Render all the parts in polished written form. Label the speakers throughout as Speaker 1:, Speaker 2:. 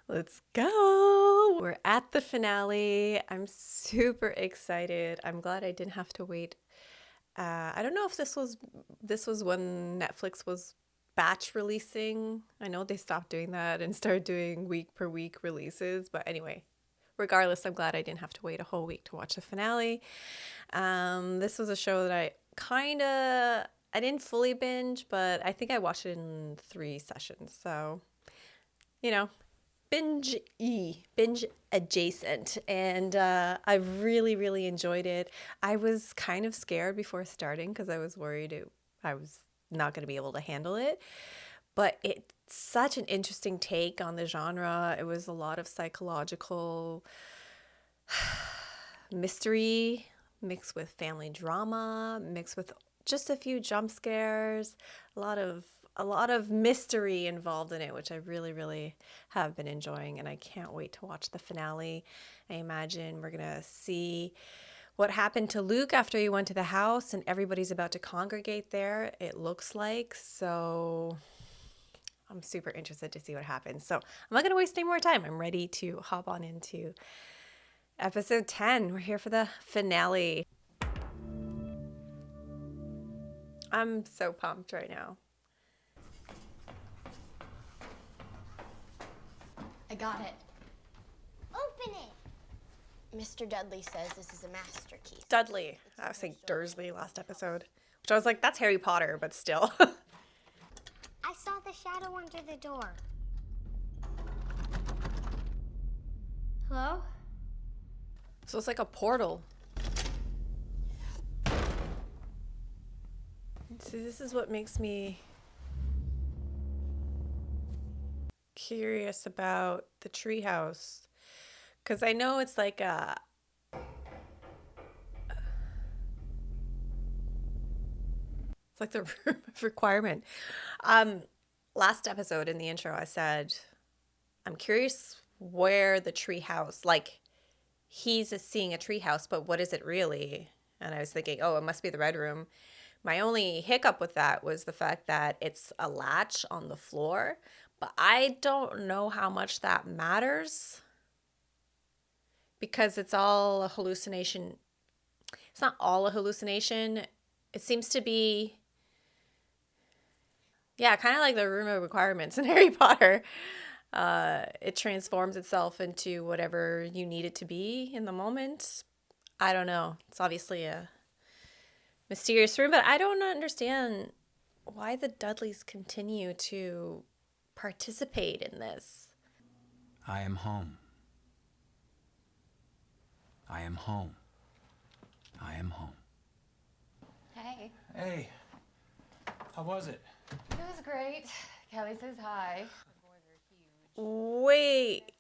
Speaker 1: Let's go. We're at the finale. I'm super excited. I'm glad I didn't have to wait. I don't know if this was when Netflix was batch releasing. I know they stopped doing that and started doing week per week releases, but anyway, regardless, I'm glad I didn't have to wait a whole week to watch the finale. This was a show that I didn't fully binge, but I think I watched it in 3 sessions. So, you know, binge adjacent, and I really enjoyed it. I was kind of scared before starting because I was worried I was not going to be able to handle it, but it's such an interesting take on the genre. It was a lot of psychological mystery mixed with family drama, mixed with just a few jump scares, a lot of mystery involved in it, which I really have been enjoying, and I can't wait to watch the finale. I imagine we're gonna see what happened to Luke after he went to the house and everybody's about to congregate there, it looks like. So I'm super interested to see what happens. So I'm not gonna waste any more time. I'm ready to hop on into episode 10. We're here for the finale. I'm so pumped right now.
Speaker 2: I got it.
Speaker 3: Open it. Mr. Dudley says this is a master key.
Speaker 1: Dudley. I was saying Dursley last episode, which I was like, that's Harry Potter, but still.
Speaker 3: I saw the shadow under the door.
Speaker 2: Hello?
Speaker 1: So it's like a portal. See, this is what makes me curious about the treehouse, because I know it's like a it's like the room of requirement. Last episode in the intro, I said I'm curious where the treehouse, like he's seeing a treehouse, but what is it really? And I was thinking, oh, it must be the red room. My only hiccup with that was the fact that it's a latch on the floor, but I don't know how much that matters because it's all a hallucination. It's not all a hallucination. It seems to be, yeah, kind of like the room of requirements in Harry Potter. It transforms itself into whatever you need it to be in the moment. I don't know. It's obviously a mysterious room, but I don't understand why the Dudleys continue to participate in this.
Speaker 4: I am home. I am home. I am home.
Speaker 2: Hey.
Speaker 4: Hey, how was it?
Speaker 2: It was great. Kelly says hi.
Speaker 1: Wait,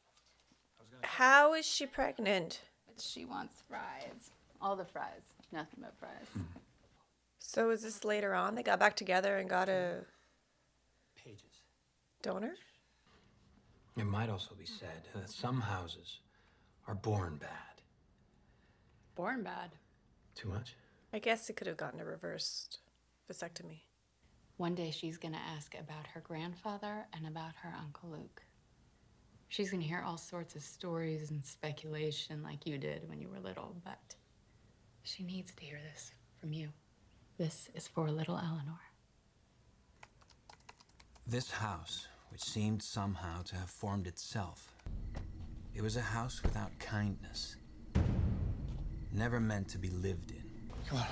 Speaker 1: how is she pregnant?
Speaker 2: She wants fries. All the fries. Nothing but fries.
Speaker 1: So is this later on? They got back together and got a
Speaker 4: Pages.
Speaker 1: donor?
Speaker 4: It might also be said that some houses are born bad.
Speaker 2: Born bad.
Speaker 4: Too much?
Speaker 1: I guess it could have gotten a reversed vasectomy.
Speaker 2: One day she's gonna ask about her grandfather and about her Uncle Luke. She's gonna hear all sorts of stories and speculation like you did when you were little, but she needs to hear this from you. This is for little Eleanor.
Speaker 4: This house, which seemed somehow to have formed itself, it was a house without kindness. Never meant to be lived in.
Speaker 5: Come on.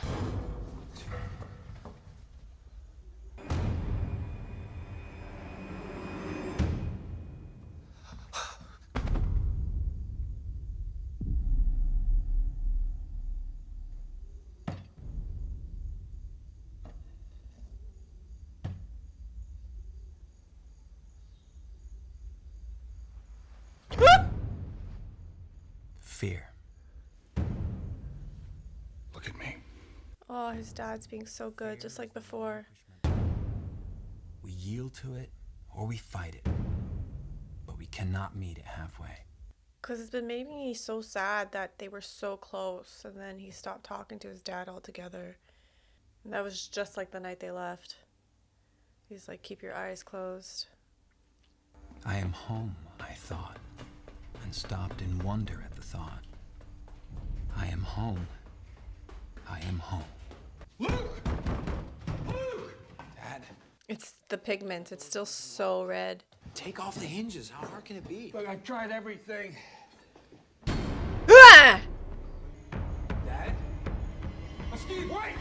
Speaker 4: Fear.
Speaker 5: Look at me.
Speaker 1: Oh, his dad's being so good, just like before.
Speaker 4: We yield to it or we fight it, but we cannot meet it halfway.
Speaker 1: Because it's been making me so sad that they were so close and then he stopped talking to his dad altogether. And that was just like the night they left. He's like, keep your eyes closed.
Speaker 4: I am home, I thought. and stopped in wonder at the thought. I am home. I am home.
Speaker 5: Luke! Luke!
Speaker 4: Dad,
Speaker 1: It's the pigment. It's still so red.
Speaker 4: take off the hinges. How hard can it be?
Speaker 5: Look, I've tried everything.
Speaker 1: Ah!
Speaker 5: Dad? Steve, wait!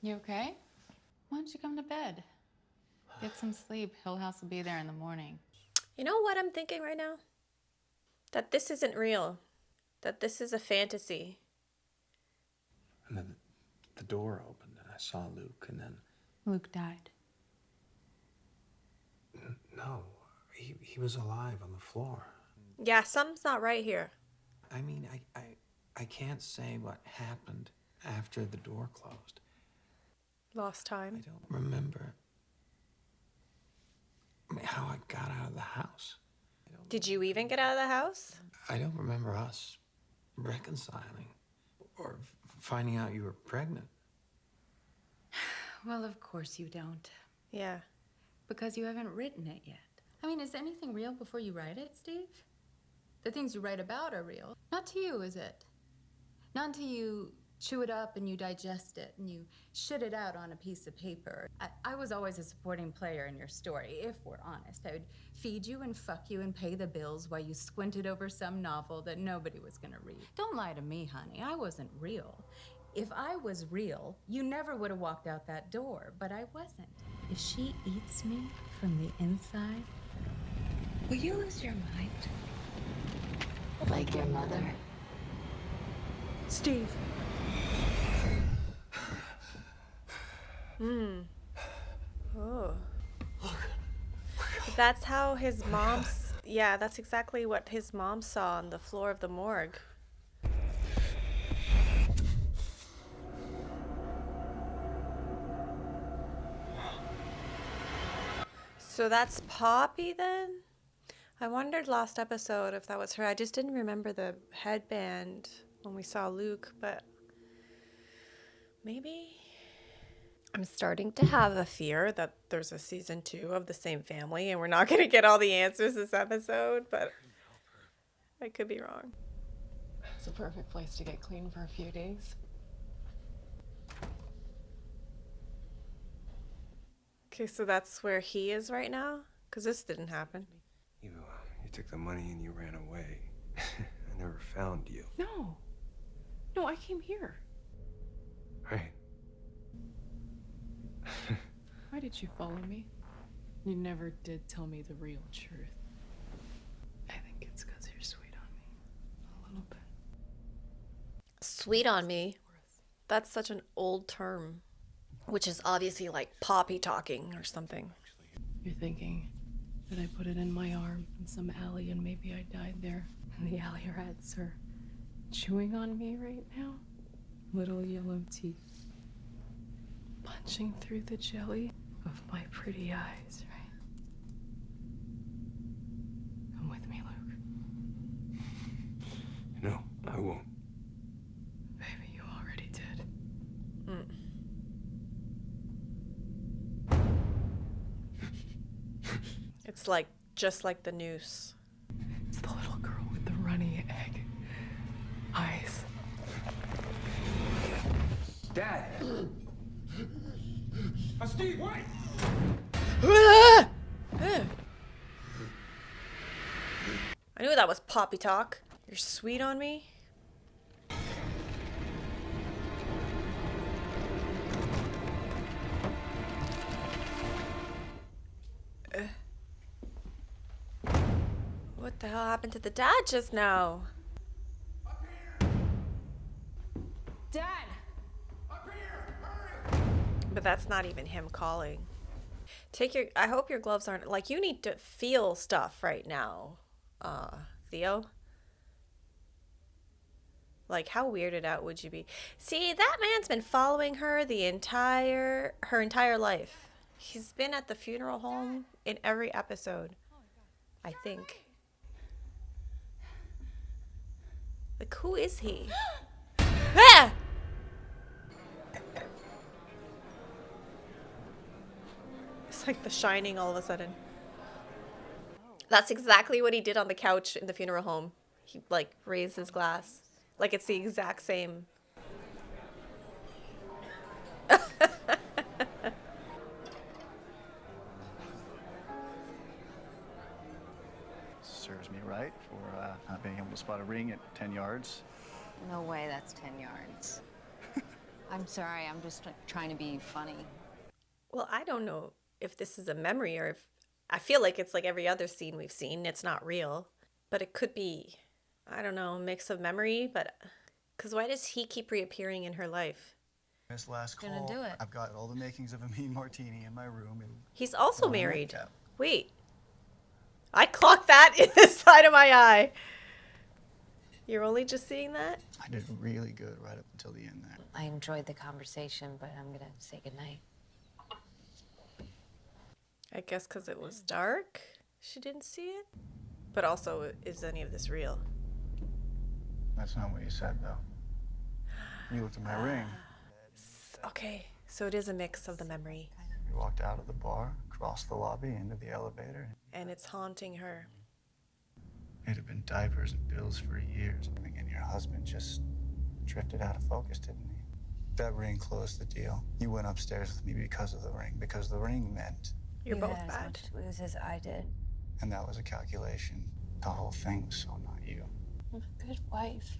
Speaker 2: You okay? Why don't you come to bed? Get some sleep. Hill House will be there in the morning.
Speaker 1: You know what I'm thinking right now? That this isn't real. That this is a fantasy.
Speaker 6: And then the door opened and I saw Luke, and then
Speaker 2: Luke died.
Speaker 6: no, he was alive on the floor.
Speaker 1: Yeah, something's not right here.
Speaker 6: I mean, I can't say what happened after the door closed.
Speaker 1: Lost
Speaker 6: I
Speaker 1: time.
Speaker 6: don't remember how I got out of the house.
Speaker 1: Did you even get out of the house?
Speaker 6: I don't remember us reconciling or finding out you were pregnant.
Speaker 2: Well, of course you don't.
Speaker 1: Yeah.
Speaker 2: Because you haven't written it yet. I mean, is anything real before you write it, Steve? The things you write about are real. Not to you, is it? Not until you chew it up and you digest it and you shit it out on a piece of paper. I was always a supporting player in your story, if we're honest. I would feed you and fuck you and pay the bills while you squinted over some novel that nobody was gonna read. Don't lie to me, honey. I wasn't real. If I was real, you never would have walked out that door, but I wasn't. If she eats me from the inside, will you lose your mind? Like your mother?
Speaker 1: Steve. Oh. But that's how his mom's. Yeah, that's exactly what his mom saw on the floor of the morgue. So that's Poppy then? I wondered last episode if that was her. I just didn't remember the headband when we saw Luke, but maybe. I'm starting to have a fear that there's a season 2 of the same family and we're not going to get all the answers this episode, but I could be wrong.
Speaker 7: It's a perfect place to get clean for a few days.
Speaker 1: Okay, so that's where he is right now? Because this didn't happen.
Speaker 8: You took the money and you ran away. I never found you.
Speaker 7: No. No, I came here.
Speaker 8: Right.
Speaker 7: Why did you follow me? You never did tell me the real truth. I think it's because you're sweet on me. A little bit.
Speaker 1: Sweet on me. That's such an old term, which is obviously like Poppy talking or something.
Speaker 7: You're thinking that I put it in my arm in some alley and maybe I died there. And the alley rats are chewing on me right now. Little yellow teeth. Punching through the jelly of my pretty eyes, right? Come with me, Luke.
Speaker 8: No, I won't.
Speaker 7: Baby, you already did.
Speaker 1: It's like, just like the noose.
Speaker 7: It's the little girl with the runny egg eyes.
Speaker 5: Dad! Steve, wait!
Speaker 1: I knew that was Poppy talk. You're sweet on me. What the hell happened to the dad just now?
Speaker 5: Up here!
Speaker 2: Dad!
Speaker 5: Up here! Hurry!
Speaker 1: But that's not even him calling. I hope your gloves aren't, like, you need to feel stuff right now, Theo. Like, how weirded out would you be? See, that man's been following her her entire life. He's been at the funeral home in every episode, I think. Like, who is he? Ah! It's like The Shining all of a sudden. That's exactly what he did on the couch in the funeral home. He like raised his glass. Like it's the exact same.
Speaker 9: Serves me right for not being able to spot a ring at 10 yards.
Speaker 10: No way that's 10 yards. I'm sorry, I'm just trying to be funny.
Speaker 1: Well, I don't know if this is a memory or if I feel like it's like every other scene we've seen. It's not real, but it could be, I don't know, a mix of memory. But because why does he keep reappearing in her life?
Speaker 9: This last call,
Speaker 10: Gonna do it.
Speaker 9: I've got all the makings of a mean martini in my room. And
Speaker 1: He's also
Speaker 9: on a
Speaker 1: married.
Speaker 9: nightcap.
Speaker 1: Wait, I clocked that in the side of my eye. You're only just seeing that?
Speaker 9: I did really good right up until the end there.
Speaker 10: I enjoyed the conversation, but I'm gonna say goodnight.
Speaker 1: I guess because it was dark, she didn't see it. But also, is any of this real?
Speaker 9: That's not what you said, though. You looked at my ring.
Speaker 1: Okay, so it is a mix of the memory.
Speaker 9: You walked out of the bar, crossed the lobby, into the elevator.
Speaker 1: And it's haunting her.
Speaker 9: It had been diapers and bills for years. And your husband just drifted out of focus, didn't he? That ring closed the deal. You went upstairs with me because of the ring, because the ring meant.
Speaker 1: You're
Speaker 10: You
Speaker 1: both
Speaker 10: had as
Speaker 1: bad.
Speaker 10: much to lose as I did.
Speaker 9: And that was a calculation. The whole thing was so not you.
Speaker 7: I'm a good wife.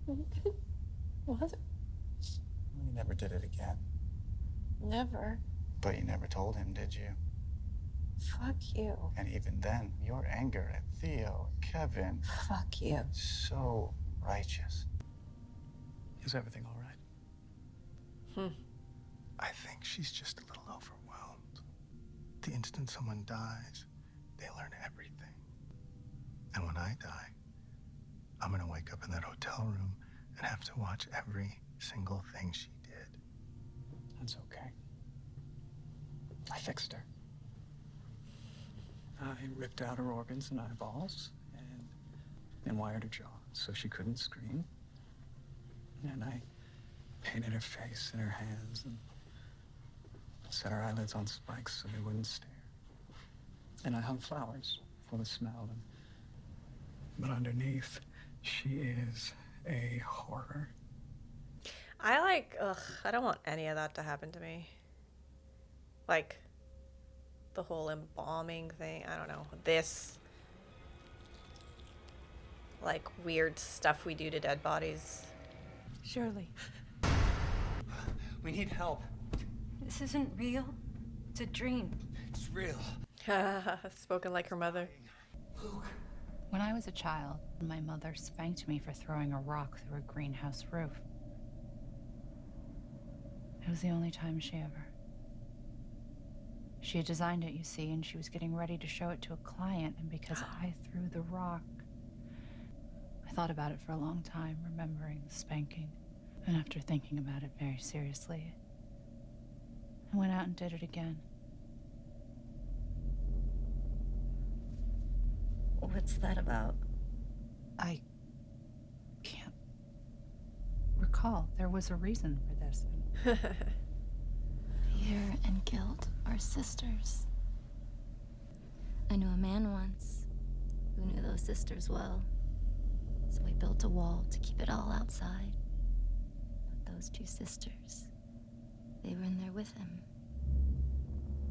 Speaker 7: I'm a good mother.
Speaker 9: You never did it again.
Speaker 7: Never.
Speaker 9: But you never told him, did you?
Speaker 7: Fuck you.
Speaker 9: And even then, your anger at Theo, Kevin,
Speaker 10: Fuck you.
Speaker 9: so righteous. Is everything all right? I think she's just a little overwhelmed. The instant someone dies, they learn everything. And when I die, I'm gonna wake up in that hotel room and have to watch every single thing she did.
Speaker 11: That's okay. I fixed her. I ripped out her organs and eyeballs and wired her jaw so she couldn't scream. And I painted her face and her hands and set her eyelids on spikes so they wouldn't stare. And I hung flowers for the smell. But underneath, she is a horror.
Speaker 1: I don't want any of that to happen to me. Like, the whole embalming thing, I don't know. This, like, weird stuff we do to dead bodies.
Speaker 10: Shirley,
Speaker 4: We need help.
Speaker 10: this isn't real. It's a dream.
Speaker 4: It's real.
Speaker 1: Spoken like her mother.
Speaker 2: When I was a child, my mother spanked me for throwing a rock through a greenhouse roof. It was the only time she ever. She had designed it, you see, and she was getting ready to show it to a client, and because I threw the rock, I thought about it for a long time, remembering the spanking. And after thinking about it very seriously, I went out and did it again.
Speaker 10: What's that about?
Speaker 2: I can't recall. There was a reason for this.
Speaker 3: Fear and guilt are sisters. I knew a man once who knew those sisters well. So he built a wall to keep it all outside. But those two sisters, they were in there with him.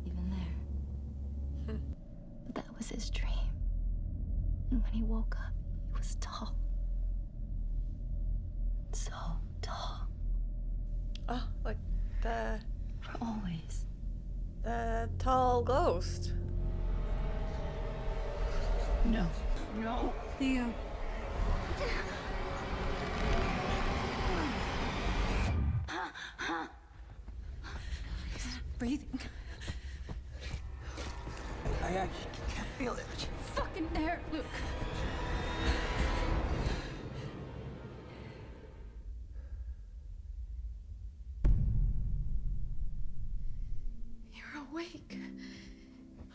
Speaker 3: Even there. But that was his dream. And when he woke up, he was tall. So tall.
Speaker 1: Oh, like the
Speaker 3: For always.
Speaker 1: tall ghost.
Speaker 10: No. No. Theo. He's not breathing.
Speaker 11: I can't feel it.
Speaker 3: Fucking there, Luke.
Speaker 7: You're awake.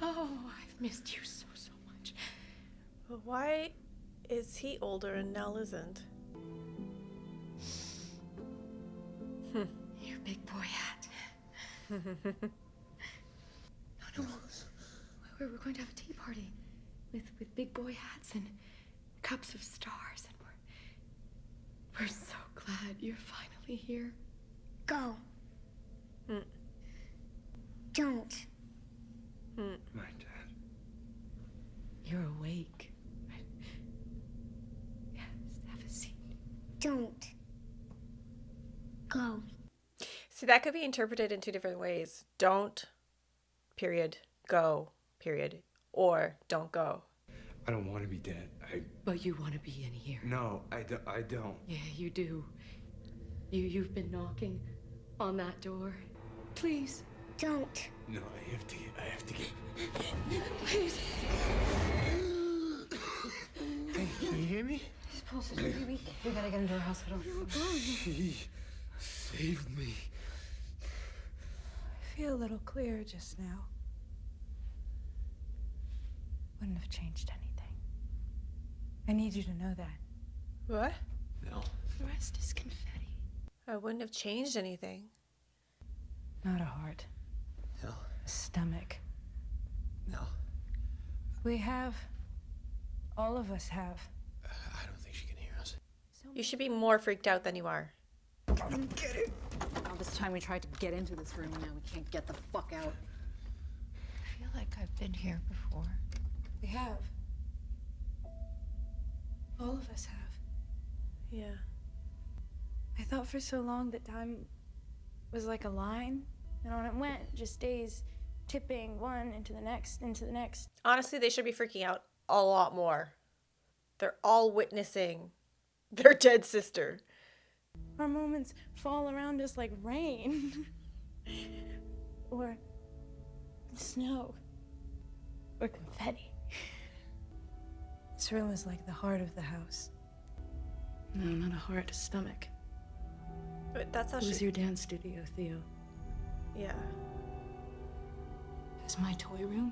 Speaker 7: Oh, I've missed you so much.
Speaker 1: But why is he older and Nell isn't?
Speaker 7: Your big boy hat. No, we're going to have a tea party. with big boy hats and cups of stars, and we're so glad you're finally here.
Speaker 12: Go. Don't.
Speaker 8: My dad.
Speaker 7: You're awake. Yes, have a seat.
Speaker 12: Don't. Go.
Speaker 1: See, that could be interpreted in two different ways. Don't, period, go, period, or don't go.
Speaker 8: I don't want to be dead.
Speaker 7: But you want to be in here.
Speaker 8: No, I don't.
Speaker 7: Yeah, you do. You've been knocking on that door. Please.
Speaker 12: Don't.
Speaker 8: No, I have to get.
Speaker 7: Please.
Speaker 9: Hey, can you hear me?
Speaker 10: His pulse is really weak. We gotta get him to a hospital.
Speaker 8: She saved me.
Speaker 13: I feel a little clearer just now. Wouldn't have changed anything. I need you to know that.
Speaker 1: What?
Speaker 8: No.
Speaker 7: The rest is confetti.
Speaker 1: I wouldn't have changed anything.
Speaker 13: Not a heart.
Speaker 9: No.
Speaker 13: A stomach.
Speaker 9: No.
Speaker 13: We have. All of us have.
Speaker 9: I don't think she can hear us.
Speaker 1: You should be more freaked out than you are.
Speaker 9: Get it!
Speaker 10: All this time we tried to get into this room, and now we can't get the fuck out.
Speaker 3: I feel like I've been here before.
Speaker 13: We have. All of us have.
Speaker 1: Yeah.
Speaker 13: I thought for so long that time was like a line, and on it went, just days tipping one into the next, into the next.
Speaker 1: Honestly, they should be freaking out a lot more. They're all witnessing their dead sister.
Speaker 13: Our moments fall around us like rain. Or snow. Or confetti. This room is like the heart of the house.
Speaker 7: No, not a heart, a stomach.
Speaker 1: But that's how
Speaker 7: It was
Speaker 1: she...
Speaker 7: your dance studio, Theo.
Speaker 1: Yeah.
Speaker 7: It was my toy room.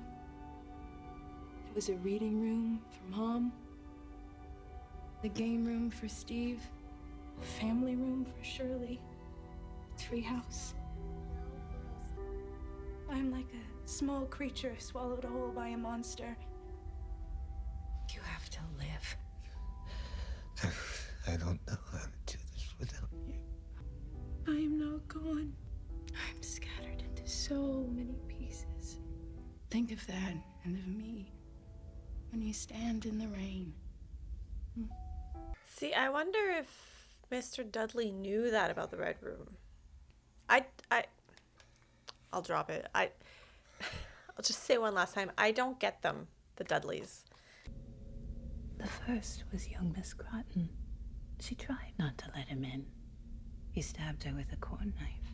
Speaker 7: It was a reading room for Mom. The game room for Steve. Family room for Shirley. Treehouse. I'm like a small creature swallowed whole by a monster. You have to live.
Speaker 9: I don't know how to do this without you.
Speaker 7: I am not gone. I'm scattered into so many pieces. Think of that and of me when you stand in the rain.
Speaker 1: See, I wonder if Mr. Dudley knew that about the Red Room. I'll drop it. I'll just say one last time. I don't get them, the Dudleys.
Speaker 14: The first was young Miss Groton. She tried not to let him in. He stabbed her with a corn knife.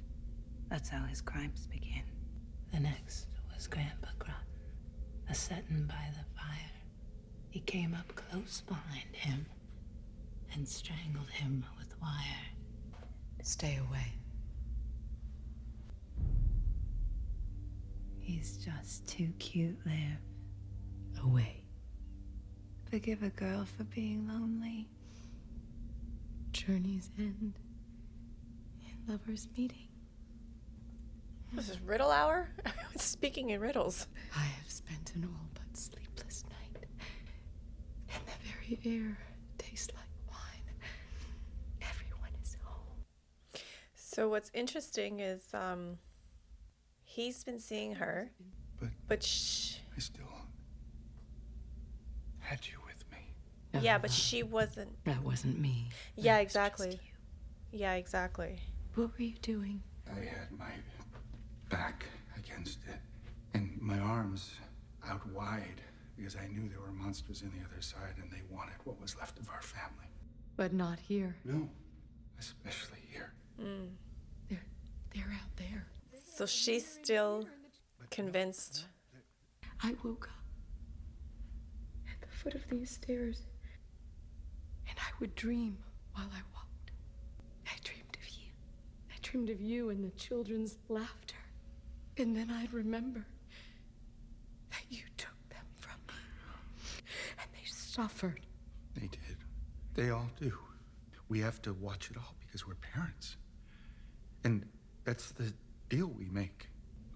Speaker 14: That's how his crimes begin. The next was Grandpa Groton, a settin' by the fire. He came up close behind him and strangled him with wire.
Speaker 10: Stay away.
Speaker 14: He's just too cute, Liv.
Speaker 7: Away.
Speaker 14: Forgive a girl for being lonely.
Speaker 7: Journeys end in lovers meeting.
Speaker 1: This is riddle hour? Speaking in riddles.
Speaker 7: I have spent an all but sleepless night, and the very air tastes like wine. Everyone is home.
Speaker 1: So what's interesting is he's been seeing her, but
Speaker 9: I still had you with me.
Speaker 1: yeah, but she wasn't.
Speaker 7: That wasn't me.
Speaker 1: Yeah,
Speaker 7: That was
Speaker 1: exactly.
Speaker 7: just you.
Speaker 1: Yeah, exactly.
Speaker 7: What were you doing?
Speaker 9: I had my back against it and my arms out wide because I knew there were monsters on the other side and they wanted what was left of our family.
Speaker 7: But not here.
Speaker 9: No, especially here.
Speaker 7: They're out there.
Speaker 1: So she's still convinced.
Speaker 7: I woke up at the foot of these stairs, and I would dream while I walked. I dreamed of you. I dreamed of you and the children's laughter. And then I'd remember that you took them from me. And they suffered.
Speaker 9: They did. They all do. We have to watch it all because we're parents. And that's the deal we make.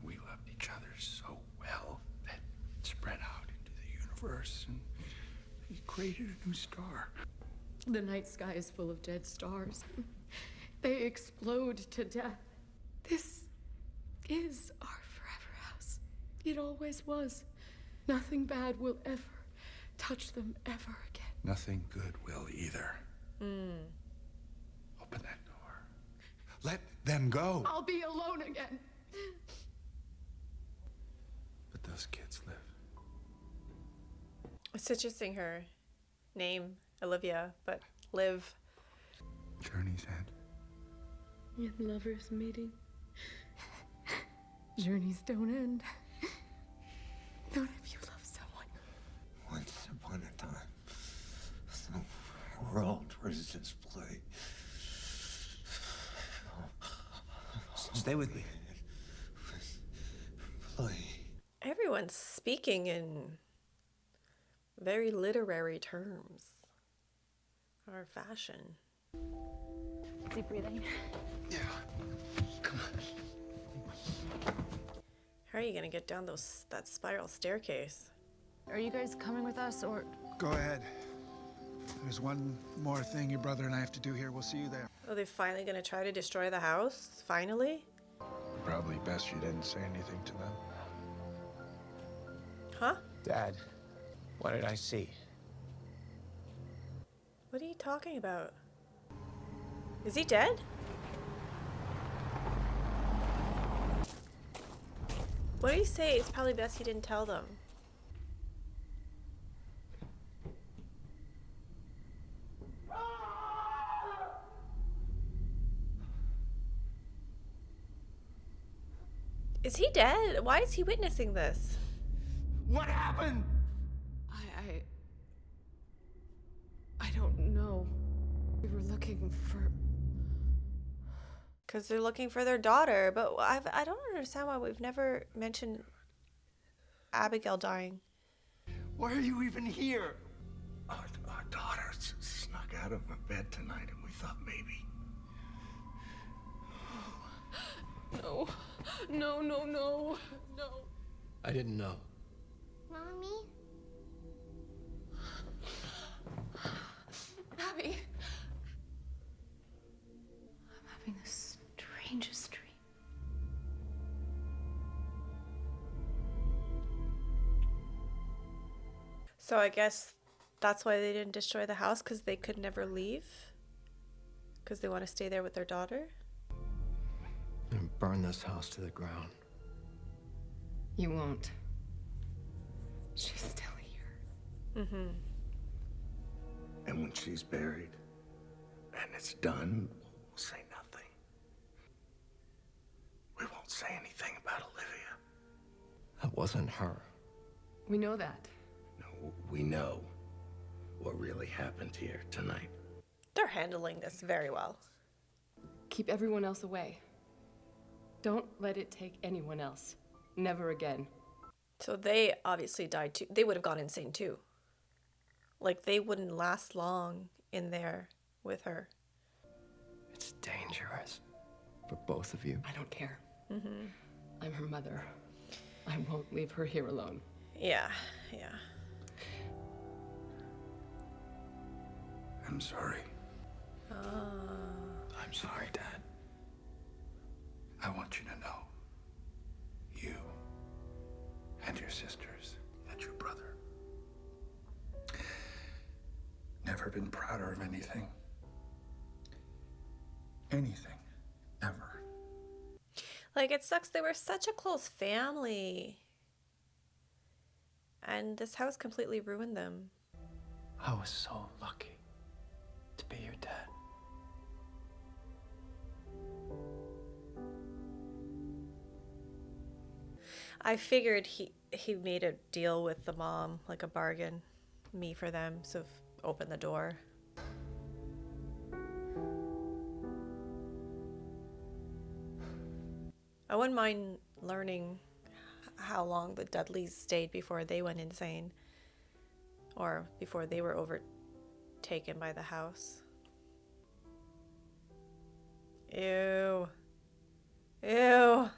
Speaker 9: We loved each other so well that it spread out into the universe, and he created a new star.
Speaker 7: The night sky is full of dead stars. They explode to death. This is our forever house. It always was. Nothing bad will ever touch them ever again.
Speaker 9: Nothing good will either.
Speaker 1: Mm.
Speaker 9: Open that door. Let them go.
Speaker 7: I'll be alone again.
Speaker 9: But those kids live.
Speaker 1: It's interesting her name, Olivia, but Liv.
Speaker 9: Journey's end.
Speaker 7: In lovers' meeting, journeys don't end. Not if you love someone.
Speaker 9: Once upon a time, the world was this play.
Speaker 4: Stay with me.
Speaker 9: Play.
Speaker 1: Everyone's speaking in very literary terms or fashion.
Speaker 3: Deep breathing.
Speaker 9: Yeah. Come on.
Speaker 1: How are you gonna get down that spiral staircase?
Speaker 15: Are you guys coming with us, or?
Speaker 16: Go ahead. There's one more thing your brother and I have to do here. We'll see you there.
Speaker 1: Oh, they're finally gonna try to destroy the house? Finally?
Speaker 16: Probably best you didn't say anything to them.
Speaker 1: Huh?
Speaker 4: Dad, what did I see?
Speaker 1: What are you talking about? Is he dead? What do you say? It's probably best he didn't tell them. Is he dead? Why is he witnessing this?
Speaker 9: What happened?
Speaker 7: I don't know. We were looking for...
Speaker 1: Because they're looking for their daughter, but I don't understand why we've never mentioned Abigail dying.
Speaker 9: Why are you even here? Our daughter snuck out of her bed tonight, and we thought maybe.
Speaker 7: No. No, no, no. No.
Speaker 6: I didn't know.
Speaker 12: Mommy?
Speaker 7: Abby. I'm having the strangest dream.
Speaker 1: So I guess that's why they didn't destroy the house, because they could never leave? Because they want to stay there with their daughter?
Speaker 6: And burn this house to the ground.
Speaker 7: You won't. She's still here.
Speaker 1: Mm-hmm.
Speaker 9: And when she's buried, and it's done, we'll say nothing. We won't say anything about Olivia.
Speaker 6: That wasn't her.
Speaker 7: We know that.
Speaker 9: No, we know what really happened here tonight.
Speaker 1: They're handling this very well.
Speaker 7: Keep everyone else away. Don't let it take anyone else. Never again.
Speaker 1: So they obviously died too. They would have gone insane too. Like, they wouldn't last long in there with her.
Speaker 6: It's dangerous for both of you.
Speaker 7: I don't care.
Speaker 1: Mm-hmm.
Speaker 7: I'm her mother. I won't leave her here alone.
Speaker 1: Yeah, yeah.
Speaker 9: I'm sorry.
Speaker 6: I'm sorry, Dad.
Speaker 9: I want you to know, you and your sisters and your brother, never been prouder of anything. Anything. Ever.
Speaker 1: Like, it sucks. They were such a close family. And this house completely ruined them.
Speaker 6: I was so lucky to be your dad.
Speaker 1: I figured he made a deal with the mom, like a bargain, me for them, so open the door. I wouldn't mind learning how long the Dudleys stayed before they went insane, or before they were overtaken by the house. Ew. Ew.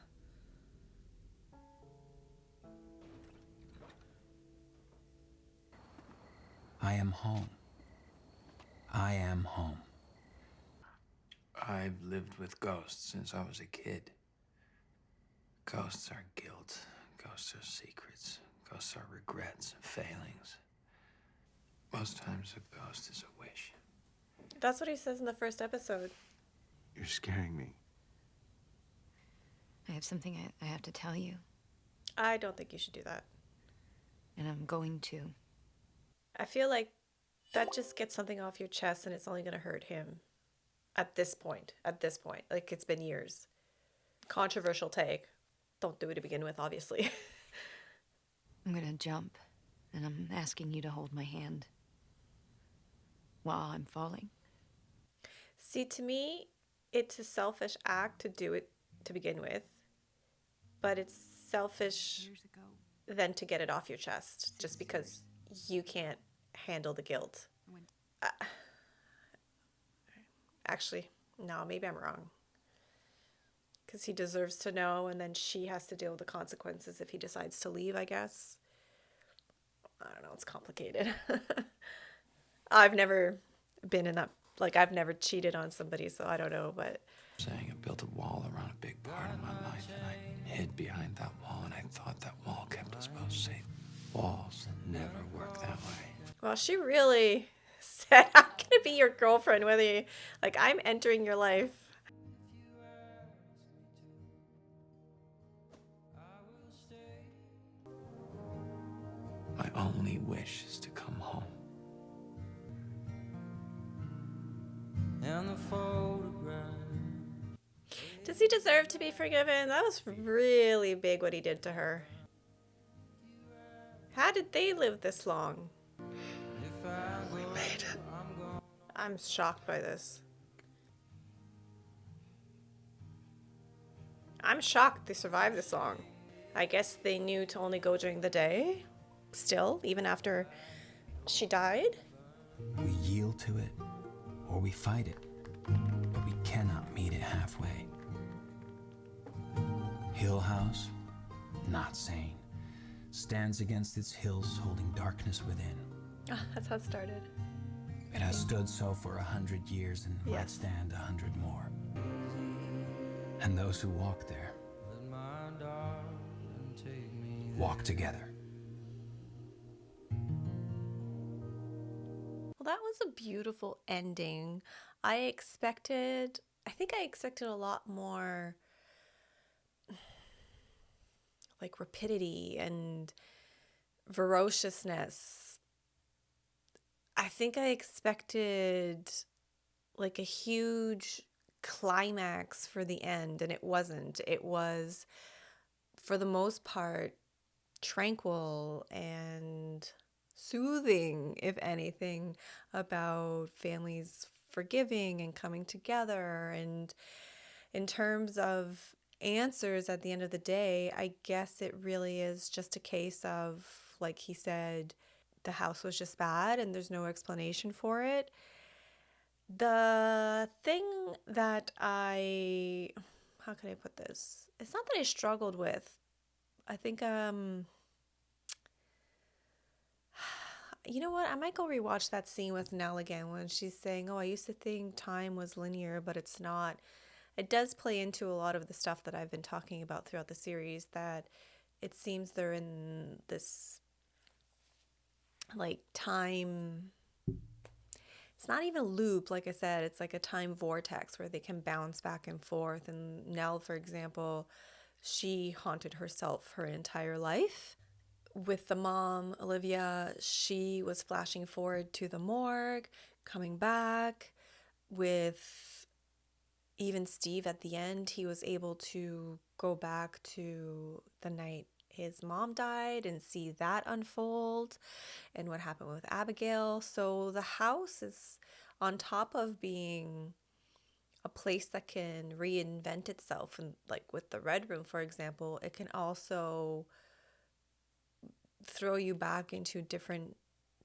Speaker 4: I am home. I am home.
Speaker 6: I've lived with ghosts since I was a kid. Ghosts are guilt. Ghosts are secrets. Ghosts are regrets and failings. Most times a ghost is a wish.
Speaker 1: That's what he says in the first episode.
Speaker 8: You're scaring me.
Speaker 10: I have something I have to tell you,
Speaker 1: I don't think you should do that.
Speaker 10: and I'm going to.
Speaker 1: I feel like that just gets something off your chest and it's only going to hurt him at this point. At this point. Like, it's been years. Controversial take. Don't do it to begin with, obviously.
Speaker 10: I'm gonna jump, and I'm asking you to hold my hand while I'm falling.
Speaker 1: See, to me, it's a selfish act to do it to begin with, but it's selfish then to get it off your chest just because you can't handle the guilt. Actually, no, maybe I'm wrong. Because he deserves to know, and then she has to deal with the consequences if he decides to leave, I guess. I don't know, it's complicated. I've never been in that, like, I've never cheated on somebody, so I don't know, but...
Speaker 6: Saying I built a wall around a big part of my life, and I hid behind that wall, and I thought that wall kept us both safe. Walls never work that way.
Speaker 1: Well, she really said, I'm going to be your girlfriend, whether you, like, I'm entering your life.
Speaker 6: My only wish is to come home.
Speaker 17: And the photograph.
Speaker 1: Does he deserve to be forgiven? That was really big what he did to her. How did they live this long?
Speaker 6: We made it.
Speaker 1: I'm shocked by this. I'm shocked they survived this long. I guess they knew to only go during the day. Still, even after she died.
Speaker 4: We yield to it, or we fight it, but we cannot meet it halfway. Hill House, not sane, stands against its hills holding darkness within.
Speaker 1: Ah, that's how it started.
Speaker 4: It has stood so for 100 years and might stand 100 more. And those who walk there walk together.
Speaker 1: Well, that was a beautiful ending. I think I expected a lot more like rapidity and ferociousness. I think I expected like a huge climax for the end, and it wasn't. It was, for the most part, tranquil and soothing, if anything, about families forgiving and coming together. And in terms of answers at the end of the day, I guess it really is just a case of, like he said, the house was just bad and there's no explanation for it. The thing that how can I put this? It's not that I struggled with. I think, you know what? I might go rewatch that scene with Nell again when she's saying, oh, I used to think time was linear, but it's not. It does play into a lot of the stuff that I've been talking about throughout the series, that it seems they're in this, like, time. It's not even a loop, like I said. It's like a time vortex where they can bounce back and forth. And Nell, for example, she haunted herself her entire life. With the mom, Olivia, she was flashing forward to the morgue, coming back. With even Steve at the end, he was able to go back to the night his mom died and see that unfold, and what happened with Abigail. So the house is, on top of being a place that can reinvent itself, and like with the Red Room, for example, it can also throw you back into a different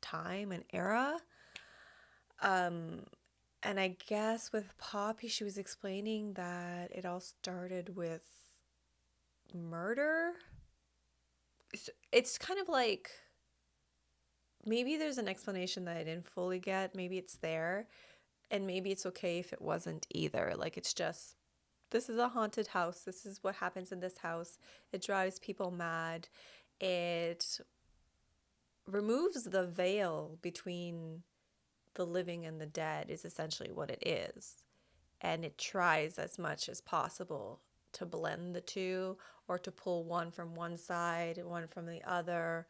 Speaker 1: time and era. And I guess with Poppy, she was explaining that it all started with murder. It's kind of like maybe there's an explanation that I didn't fully get. Maybe it's there, and maybe it's okay if it wasn't either. Like, it's just, this is a haunted house. This is what happens in this house. It drives people mad. It removes the veil between the living and the dead, is essentially what it is. And it tries as much as possible to blend the two, or to pull one from one side and one from the other.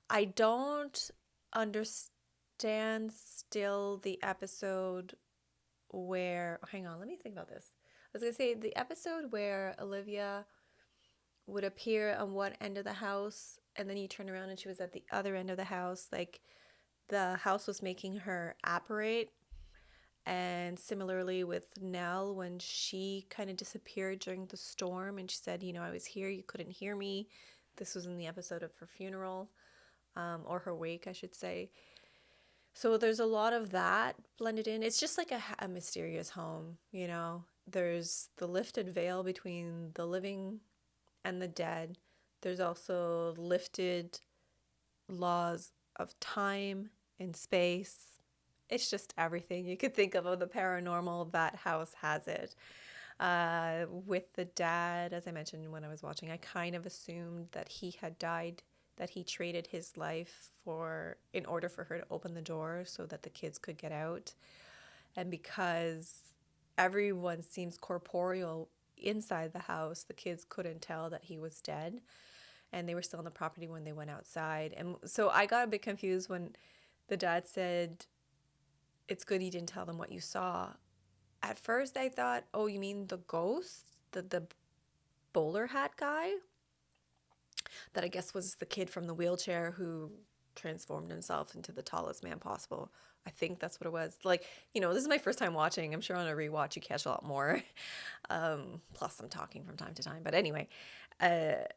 Speaker 1: I don't understand still the episode where, hang on, let me think about this. I was going to say the episode where Olivia would appear on one end of the house and then you turn around and she was at the other end of the house. Like, the house was making her apparate. And similarly with Nell, when she kind of disappeared during the storm and she said, I was here, you couldn't hear me. This was in the episode of her funeral, or her wake, I should say. So there's a lot of that blended in. It's just like a mysterious home, There's the lifted veil between the living and the dead. There's also lifted laws of time and space. It's just everything you could think of the paranormal. That house has it. With the dad, as I mentioned when I was watching, I kind of assumed that he had died, that he traded his life in order for her to open the door so that the kids could get out. And because everyone seems corporeal inside the house, the kids couldn't tell that he was dead. And they were still on the property when they went outside. And so I got a bit confused when the dad said, "It's good you didn't tell them what you saw." At first I thought, oh, you mean the ghost? The bowler hat guy? That I guess was the kid from the wheelchair who transformed himself into the tallest man possible. I think that's what it was. Like, this is my first time watching. I'm sure on a rewatch you catch a lot more. Plus I'm talking from time to time. But anyway, but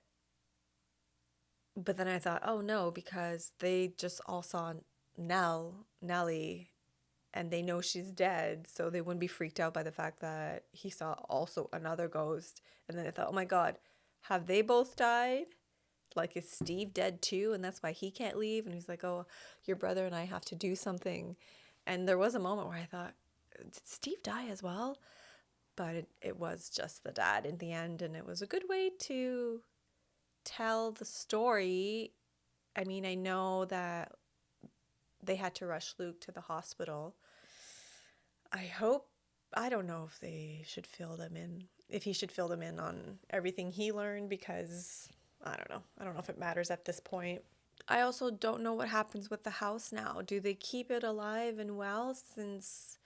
Speaker 1: then I thought, oh no, because they just all saw Nellie, and they know she's dead, so they wouldn't be freaked out by the fact that he saw also another ghost. And then I thought, oh my God, have they both died? Like, is Steve dead too? And that's why he can't leave. And he's like, oh, your brother and I have to do something. And there was a moment where I thought, did Steve die as well? But it was just the dad in the end. And it was a good way to tell the story. I mean, I know that they had to rush Luke to the hospital. I don't know if they should fill them in, if he should fill them in on everything he learned, because I don't know. I don't know if it matters at this point. I also don't know what happens with the house now. Do they keep it alive and well, since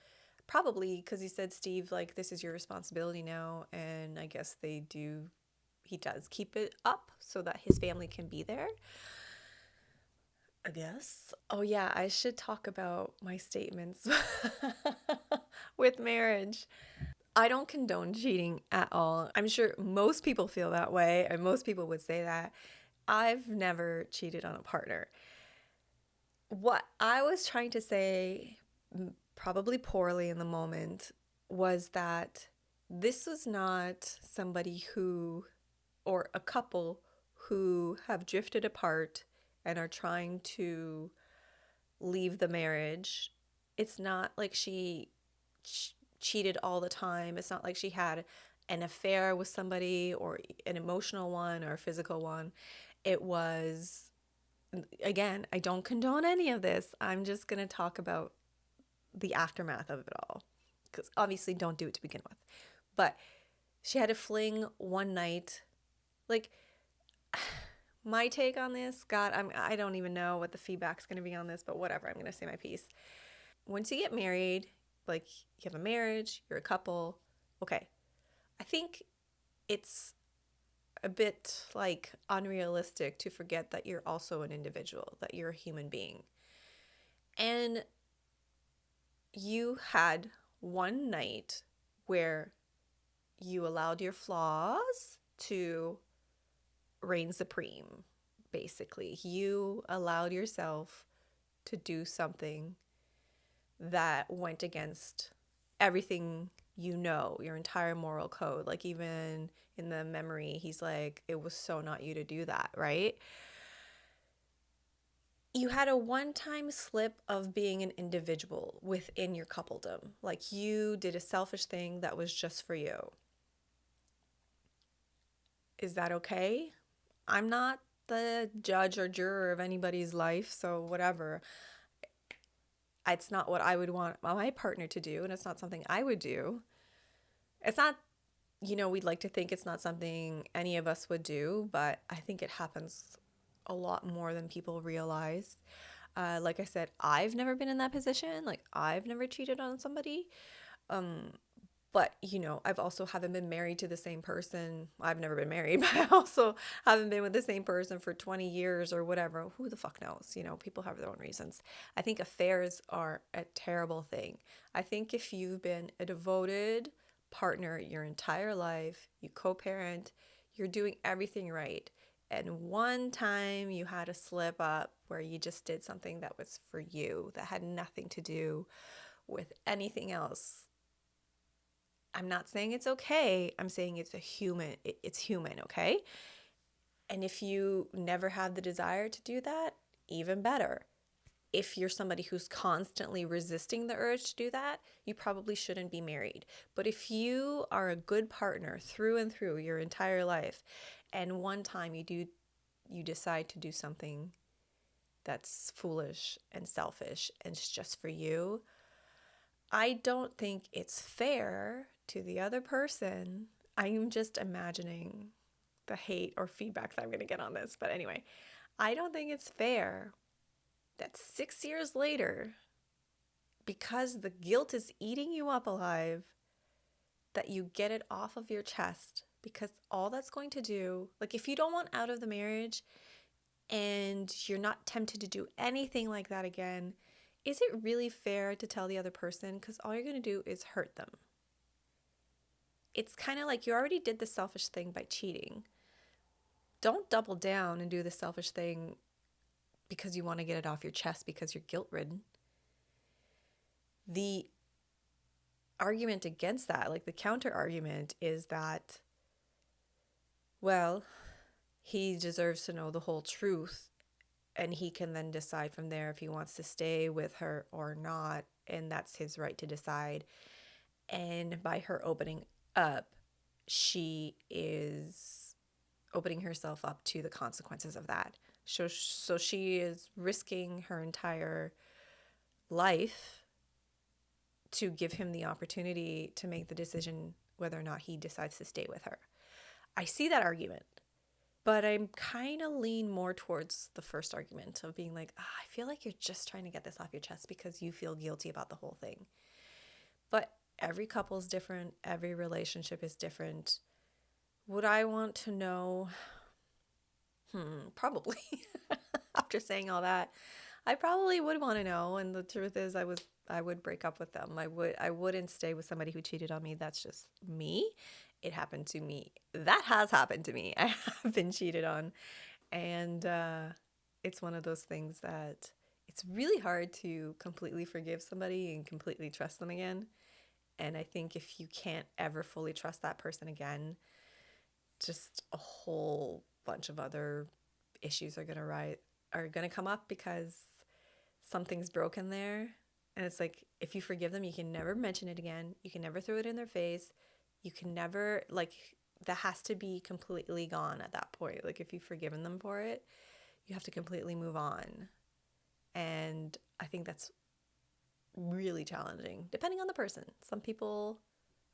Speaker 1: probably because he said, Steve, like, this is your responsibility now. And I guess he does keep it up so that his family can be there, I guess. Oh yeah, I should talk about my statements with marriage. I don't condone cheating at all. I'm sure most people feel that way, and most people would say that. I've never cheated on a partner. What I was trying to say, probably poorly in the moment, was that this was not somebody or a couple who have drifted apart and are trying to leave the marriage. It's not like she cheated all the time. It's not like she had an affair with somebody, or an emotional one or a physical one. It was, again, I don't condone any of this. I'm just going to talk about the aftermath of it all, because obviously don't do it to begin with. But she had a fling one night. Like, my take on this, God, I don't even know what the feedback's going to be on this, but whatever, I'm going to say my piece. Once you get married, like, you have a marriage, you're a couple, okay. I think it's a bit, like, unrealistic to forget that you're also an individual, that you're a human being. And you had one night where you allowed your flaws to reign supreme, basically. You allowed yourself to do something that went against everything your entire moral code. Like, even in the memory, he's like, it was so not you to do that, right? you had a one-time slip of being an individual within your coupledom. Like you did a selfish thing that was just for you. Is that okay? I'm not the judge or juror of anybody's life, so whatever. It's not what I would want my partner to do, and it's not something I would do. It's not, we'd like to think it's not something any of us would do, but I think it happens a lot more than people realize. Like I said, I've never been in that position. Like, I've never cheated on somebody. But, I've also haven't been married to the same person. I've never been married, but I also haven't been with the same person for 20 years or whatever. Who the fuck knows? People have their own reasons. I think affairs are a terrible thing. I think if you've been a devoted partner your entire life, you co-parent, you're doing everything right, and one time you had a slip up where you just did something that was for you, that had nothing to do with anything else. I'm not saying it's okay. I'm saying it's human, okay? And if you never have the desire to do that, even better. If you're somebody who's constantly resisting the urge to do that, you probably shouldn't be married. But if you are a good partner through and through your entire life, and one time you decide to do something that's foolish and selfish and it's just for you, I don't think it's fair to the other person. I'm just imagining the hate or feedback that I'm going to get on this. But anyway, I don't think it's fair that 6 years later, because the guilt is eating you up alive, that you get it off of your chest. Because all that's going to do, like if you don't want out of the marriage and you're not tempted to do anything like that again, is it really fair to tell the other person? Because all you're going to do is hurt them. It's kind of like you already did the selfish thing by cheating. Don't double down and do the selfish thing because you want to get it off your chest because you're guilt-ridden. The argument against that, like the counter argument, is that, well, he deserves to know the whole truth, and he can then decide from there if he wants to stay with her or not, and that's his right to decide. And by her opening up, she is opening herself up to the consequences of that. So she is risking her entire life to give him the opportunity to make the decision whether or not he decides to stay with her. I see that argument, but I'm kind of lean more towards the first argument of being like, I feel like you're just trying to get this off your chest because you feel guilty about the whole thing. But every couple is different. Every relationship is different. Would I want to know? Probably. After saying all that, I probably would want to know. And the truth is, I would break up with them. I wouldn't stay with somebody who cheated on me. That's just me. It happened to me. That has happened to me. I have been cheated on. And it's one of those things that it's really hard to completely forgive somebody and completely trust them again. And I think if you can't ever fully trust that person again, just a whole bunch of other issues are gonna come up because something's broken there. And it's like, if you forgive them, you can never mention it again. You can never throw it in their face. You can never, that has to be completely gone at that point. Like, if you've forgiven them for it, you have to completely move on. And I think that's really challenging, depending on the person. Some people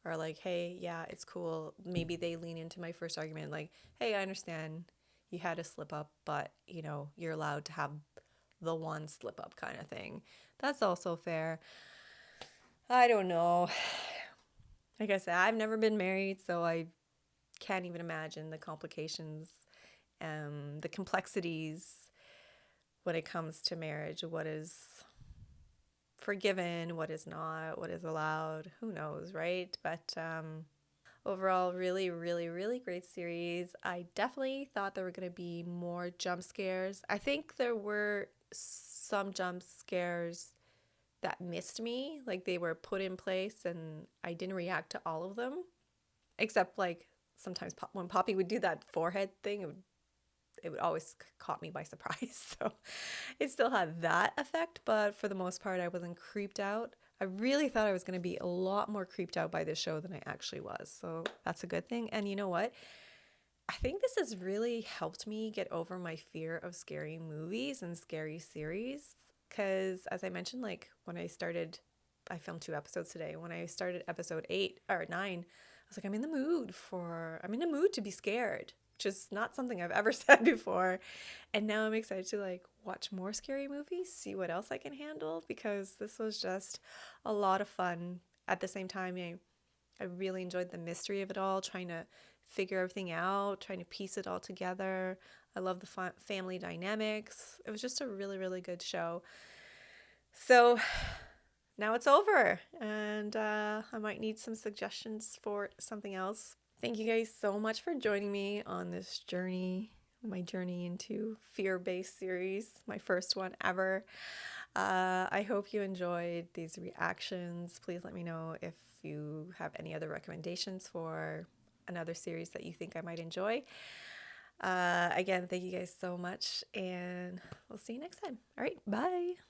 Speaker 1: are like, hey, yeah, it's cool. Maybe they lean into my first argument, like, hey, I understand you had a slip up, but, you're allowed to have the one slip up kind of thing. That's also fair. I don't know. Like I said, I've never been married, so I can't even imagine the complications, the complexities when it comes to marriage. What is forgiven, what is not, what is allowed, who knows, right? But overall, really, really, really great series. I definitely thought there were going to be more jump scares. I think there were some jump scares that missed me, like they were put in place and I didn't react to all of them, except like sometimes when Poppy would do that forehead thing, it would always caught me by surprise. So still had that effect, but for the most part, I wasn't creeped out. I really thought I was going to be a lot more creeped out by this show than I actually was. So that's a good thing. And you know what? I think this has really helped me get over my fear of scary movies and scary series. Because as I mentioned, like when I started, I filmed 2 episodes today. When I started episode 8 or 9, I was like, I'm in the mood to be scared, which is not something I've ever said before. And now I'm excited to like watch more scary movies, see what else I can handle, because this was just a lot of fun. At the same time, I really enjoyed the mystery of it all, trying to figure everything out, trying to piece it all together. I love the family dynamics. It was just a really, really good show. So now it's over, and I might need some suggestions for something else. Thank you guys so much for joining me on this journey, my journey into fear-based series, my first one ever. I hope you enjoyed these reactions. Please let me know if you have any other recommendations for another series that you think I might enjoy. Again, thank you guys so much, and we'll see you next time. All right, bye.